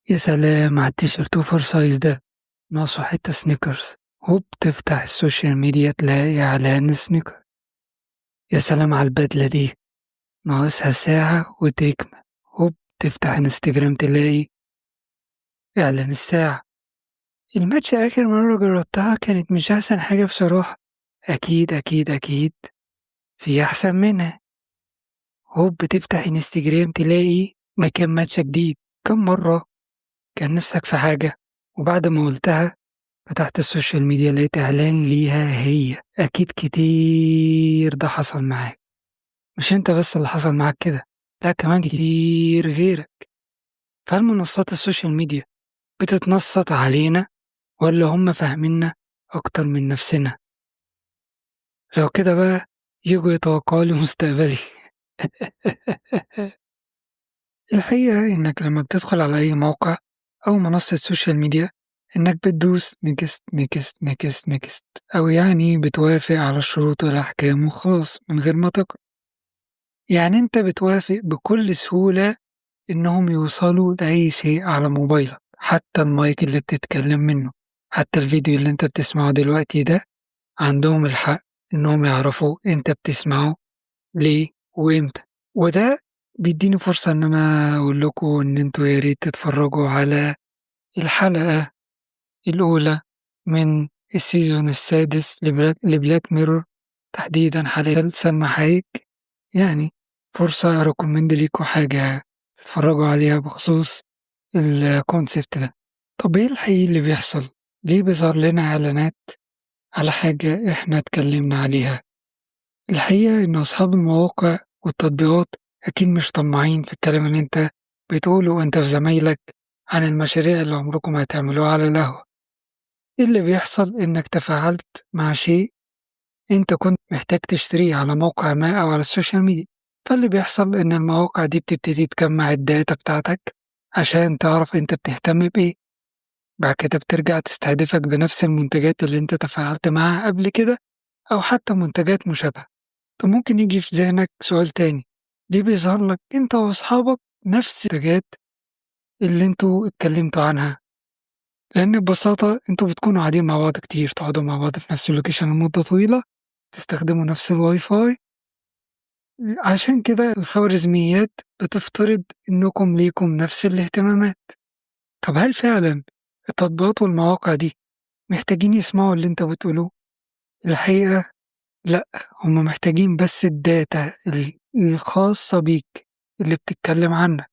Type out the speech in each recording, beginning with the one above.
يا سلام على التيشيرت اوفر سايز ده، ناقصه حتة سنيكرز. هوب تفتح السوشيال ميديا تلاقي إعلان سنيكر. يا سلام على البدلة دي، ناقصها ساعة وتكمل. هوب تفتح انستجرام تلاقي إعلان الساعة. الماتش آخر مرة جربتها كانت مش أحسن حاجة بصراحة. أكيد أكيد أكيد في أحسن منها. هوب تفتح انستجرام تلاقي مكان ماتش جديد. كم مرة كان نفسك في حاجة وبعد ما قلتها فتحت السوشيال ميديا لقيت إعلان ليها هي. أكيد كتير ده حصل معاك. مش أنت بس اللي حصل معاك كده، لأ كمان كتير غيرك. فهل منصات السوشيال ميديا بتتنصت علينا ولا هم فاهميننا أكتر من نفسنا؟ لو كده بقى يجوا يتوقعوا لي مستقبلي. الحقيقة إنك لما بتدخل على أي موقع أو منصة سوشيال ميديا إنك بتدوس نيكست نيكست نيكست نيكست، أو يعني بتوافق على الشروط والأحكام وخلاص من غير ما تقرأ. يعني أنت بتوافق بكل سهولة إنهم يوصلوا لأي شيء على موبايلك، حتى المايك اللي بتتكلم منه، حتى الفيديو اللي أنت بتسمعه دلوقتي ده عندهم الحق إنهم يعرفوا أنت بتسمعه ليه وإمتى. وده بيديني فرصة إن أنا أقول لكم إن أنتوا يا ريت تتفرجوا على الحلقة الأولى من السيزون السادس لبلاك ميرور، تحديدا حلقة سلمى حايك. يعني فرصة أريكومند ليكوا حاجة تتفرجوا عليها بخصوص الكونسيبت ده. طب إيه الحقيقي اللي بيحصل؟ ليه بيظهر لنا إعلانات على حاجة إحنا اتكلمنا عليها؟ الحقيقة إن أصحاب المواقع والتطبيقات أكيد مش طماعين في الكلام اللي أنت بتقوله أنت في زمايلك عن المشاريع اللي عمركم هتعملوها على القهوة. اللي بيحصل إنك تفاعلت مع شيء أنت كنت محتاج تشتريه على موقع ما أو على السوشيال ميديا، فاللي بيحصل إن المواقع دي بتبتدي تجمع الداتا بتاعتك عشان تعرف أنت بتهتم بإيه. بعد كده بترجع تستهدفك بنفس المنتجات اللي أنت تفاعلت معاها قبل كده أو حتى منتجات مشابهة. طب ممكن يجي في ذهنك سؤال تاني، ليه بيظهر لك أنت وأصحابك نفس الحاجات اللي أنتوا اتكلمتوا عنها؟ لأن ببساطة أنتوا بتكونوا قاعدين مع بعض كتير، تقعدوا مع بعض في نفس اللوكيشن لمدة طويلة، تستخدموا نفس الواي فاي، عشان كده الخوارزميات بتفترض إنكم ليكم نفس الاهتمامات. طب هل فعلا التطبيقات والمواقع دي محتاجين يسمعوا اللي أنت بتقوله؟ الحقيقة لأ، هم محتاجين بس الداتا الخاصة بيك اللي بتتكلم عنها.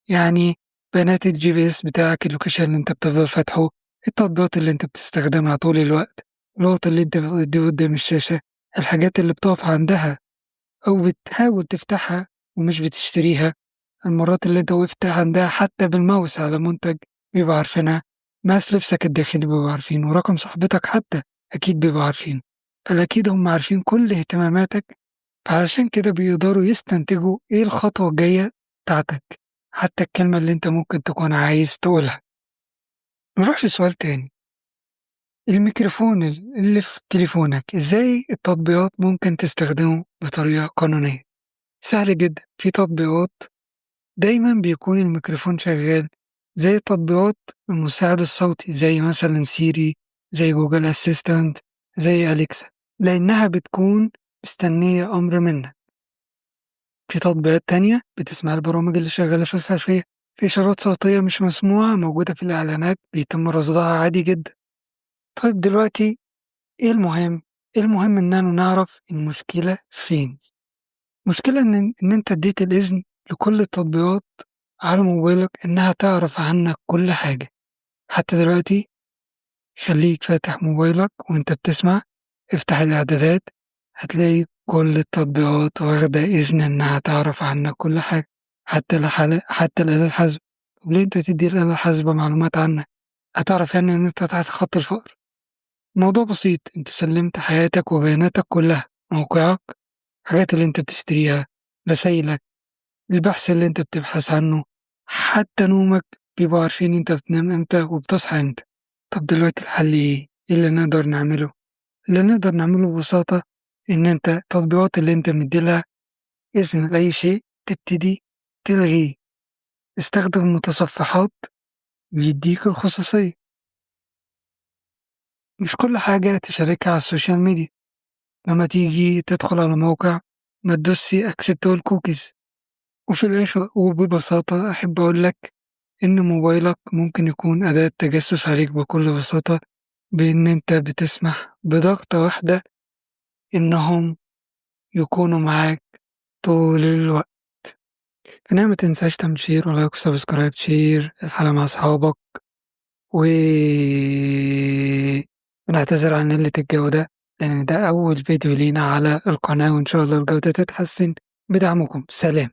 يعني بيانات الGPS بتاعك، اللوكيشن اللي أنت بتفضل فاتحه، التطبيقات اللي أنت بتستخدمها طول الوقت، الوقت اللي أنت بتقضيه قدام الشاشة، الحاجات اللي بتقف عندها أو بتحاول تفتحها ومش بتشتريها، المرات اللي أنت وقفت عندها حتى بالماوس على منتج بيبقوا عارفينها، مقاس لبسك الداخلي بيبقوا عارفينه، ورقم صاحبتك حتى أكيد بيبقوا عارفينه. فالأكيد هم عارفين كل اهتماماتك، فعلشان كده بيقدروا يستنتجوا إيه الخطوة الجاية بتاعتك، حتى الكلمة اللي أنت ممكن تكون عايز تقولها. نروح لسؤال تاني، الميكروفون اللي في تليفونك إزاي التطبيقات ممكن تستخدمه بطريقة قانونية؟ سهل جدا، في تطبيقات دايما بيكون الميكروفون شغال، زي تطبيقات المساعد الصوتي زي مثلا سيري، زي جوجل أسيستنت، زي أليكسا، لأنها بتكون مستنية أمر منك. في تطبيقات تانية بتسمع البرامج اللي شغالة في الخلفية، في إشارات صوتية مش مسموعة موجودة في الإعلانات بيتم رصدها عادي جدا. طيب دلوقتي إيه المهم؟ المهم إننا نعرف المشكلة فين. المشكلة إن أنت اديت الإذن لكل التطبيقات على موبايلك إنها تعرف عنك كل حاجة. حتى دلوقتي خليك فاتح موبايلك وأنت بتسمع، افتح الإعدادات، هتلاقي كل التطبيقات واخدة إذن إنها تعرف عنك كل حاجة، حتى الآلة الحاسبة. طب ليه أنت تدي الآلة الحاسبة معلومات عنك؟ هتعرف يعني إن أنت تحت خط الفقر؟ الموضوع بسيط، أنت سلمت حياتك وبياناتك كلها، موقعك، الحاجات اللي أنت بتشتريها، رسايلك، البحث اللي أنت بتبحث عنه، حتى نومك، بيبقوا عارفين أنت بتنام إمتى وبتصحى إمتى. طب دلوقتي الحل إيه؟ إيه اللي نقدر نعمله؟ اللي نقدر نعمله ببساطة إن أنت التطبيقات اللي أنت مديلها إذن لأي شيء تبتدي تلغيه. استخدم متصفحات بيديك الخصوصية. مش كل حاجة تشاركها على السوشيال ميديا. لما تيجي تدخل على موقع ما تدوسش accept all cookies. وفي الآخر وببساطة أحب أقول لك إن موبايلك ممكن يكون أداة تجسس عليك بكل بساطة، بإن أنت بتسمح بضغطة واحدة إنهم يكونوا معاك طول الوقت. فأنا ما تنساش تعمل شير ولايك وسبسكرايب، تشير الحلقة مع أصحابك، و بنعتذر عن قلة الجودة لأن ده أول فيديو لينا على القناة، وإن شاء الله الجودة تتحسن بدعمكم. سلام.